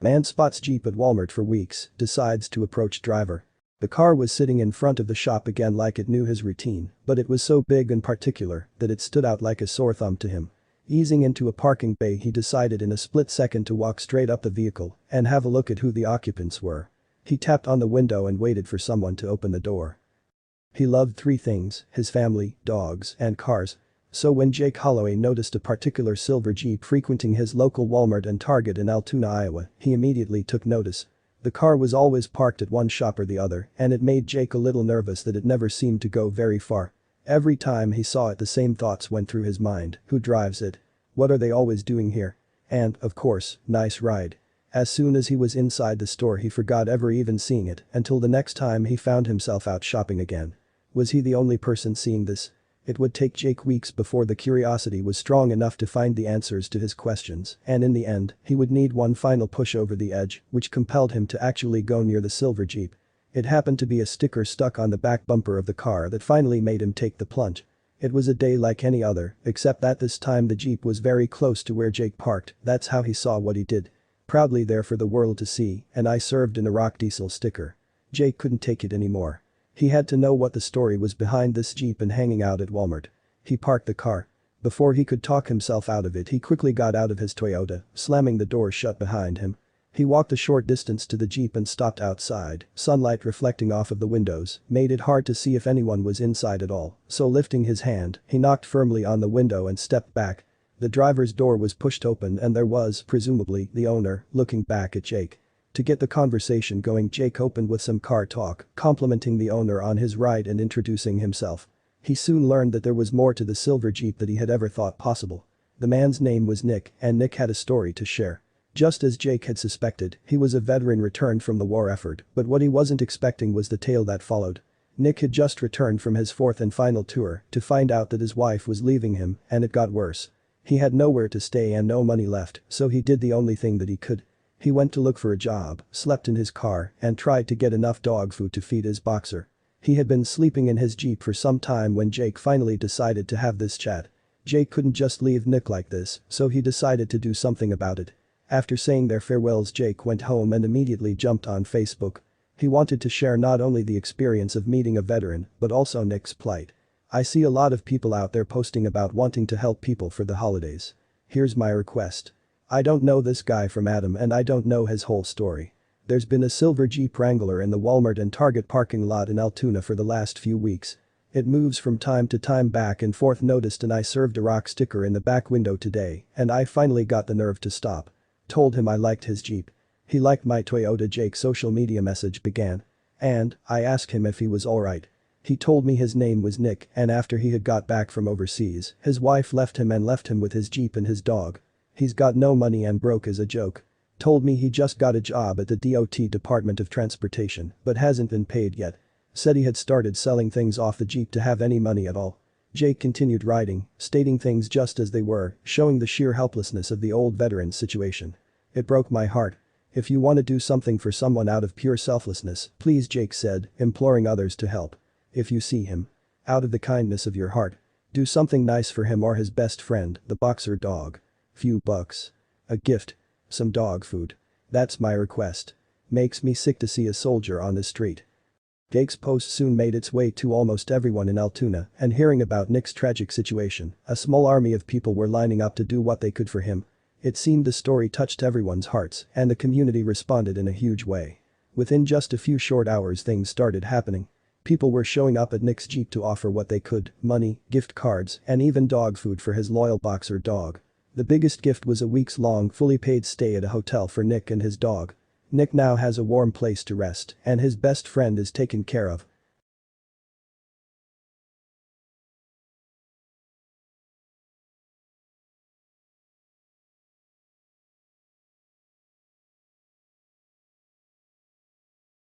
Man spots Jeep at Walmart for weeks, decides to approach driver. The car was sitting in front of the shop again like it knew his routine, but it was so big and particular that it stood out like a sore thumb to him. Easing into a parking bay, he decided in a split second to walk straight up the vehicle and have a look at who the occupants were. He tapped on the window and waited for someone to open the door. He loved three things: his family, dogs, and cars. So when Jake Holloway noticed a particular silver Jeep frequenting his local Walmart and Target in Altoona, Iowa, he immediately took notice. The car was always parked at one shop or the other, and it made Jake a little nervous that it never seemed to go very far. Every time he saw it, the same thoughts went through his mind: who drives it? What are they always doing here? And, of course, nice ride. As soon as he was inside the store, he forgot ever even seeing it until the next time he found himself out shopping again. Was he the only person seeing this? It would take Jake weeks before the curiosity was strong enough to find the answers to his questions, and in the end, he would need one final push over the edge, which compelled him to actually go near the silver Jeep. It happened to be a sticker stuck on the back bumper of the car that finally made him take the plunge. It was a day like any other, except that this time the Jeep was very close to where Jake parked. That's how he saw what he did. Proudly there for the world to see, and I served in a rock diesel sticker. Jake couldn't take it anymore. He had to know what the story was behind this Jeep and hanging out at Walmart. He parked the car. Before he could talk himself out of it, he quickly got out of his Toyota, slamming the door shut behind him. He walked a short distance to the Jeep and stopped outside. Sunlight reflecting off of the windows made it hard to see if anyone was inside at all, so lifting his hand, he knocked firmly on the window and stepped back. The driver's door was pushed open and there was, presumably, the owner, looking back at Jake. To get the conversation going, Jake opened with some car talk, complimenting the owner on his ride and introducing himself. He soon learned that there was more to the silver Jeep than he had ever thought possible. The man's name was Nick, and Nick had a story to share. Just as Jake had suspected, he was a veteran returned from the war effort, but what he wasn't expecting was the tale that followed. Nick had just returned from his fourth and final tour to find out that his wife was leaving him, and it got worse. He had nowhere to stay and no money left, so he did the only thing that he could. He went to look for a job, slept in his car, and tried to get enough dog food to feed his boxer. He had been sleeping in his Jeep for some time when Jake finally decided to have this chat. Jake couldn't just leave Nick like this, so he decided to do something about it. After saying their farewells, Jake went home and immediately jumped on Facebook. He wanted to share not only the experience of meeting a veteran, but also Nick's plight. I see a lot of people out there posting about wanting to help people for the holidays. Here's my request. I don't know this guy from Adam and I don't know his whole story. There's been a silver Jeep Wrangler in the Walmart and Target parking lot in Altoona for the last few weeks. It moves from time to time back and forth. Noticed and I served a rock sticker in the back window today, and I finally got the nerve to stop. Told him I liked his Jeep. He liked my Toyota. Jake's social media message began. And I asked him if he was alright. He told me his name was Nick, and after he had got back from overseas, his wife left him with his Jeep and his dog. He's got no money and broke as a joke. Told me he just got a job at the DOT Department of Transportation, but hasn't been paid yet. Said he had started selling things off the Jeep to have any money at all. Jake continued writing, stating things just as they were, showing the sheer helplessness of the old veteran's situation. It broke my heart. If you want to do something for someone out of pure selflessness, please, Jake said, imploring others to help. If you see him, out of the kindness of your heart, do something nice for him or his best friend, the boxer dog. Few bucks. A gift. Some dog food. That's my request. Makes me sick to see a soldier on the street. Jake's post soon made its way to almost everyone in Altoona, and hearing about Nick's tragic situation, a small army of people were lining up to do what they could for him. It seemed the story touched everyone's hearts, and the community responded in a huge way. Within just a few short hours, things started happening. People were showing up at Nick's Jeep to offer what they could: money, gift cards, and even dog food for his loyal boxer dog. The biggest gift was a weeks-long fully paid stay at a hotel for Nick and his dog. Nick now has a warm place to rest, and his best friend is taken care of.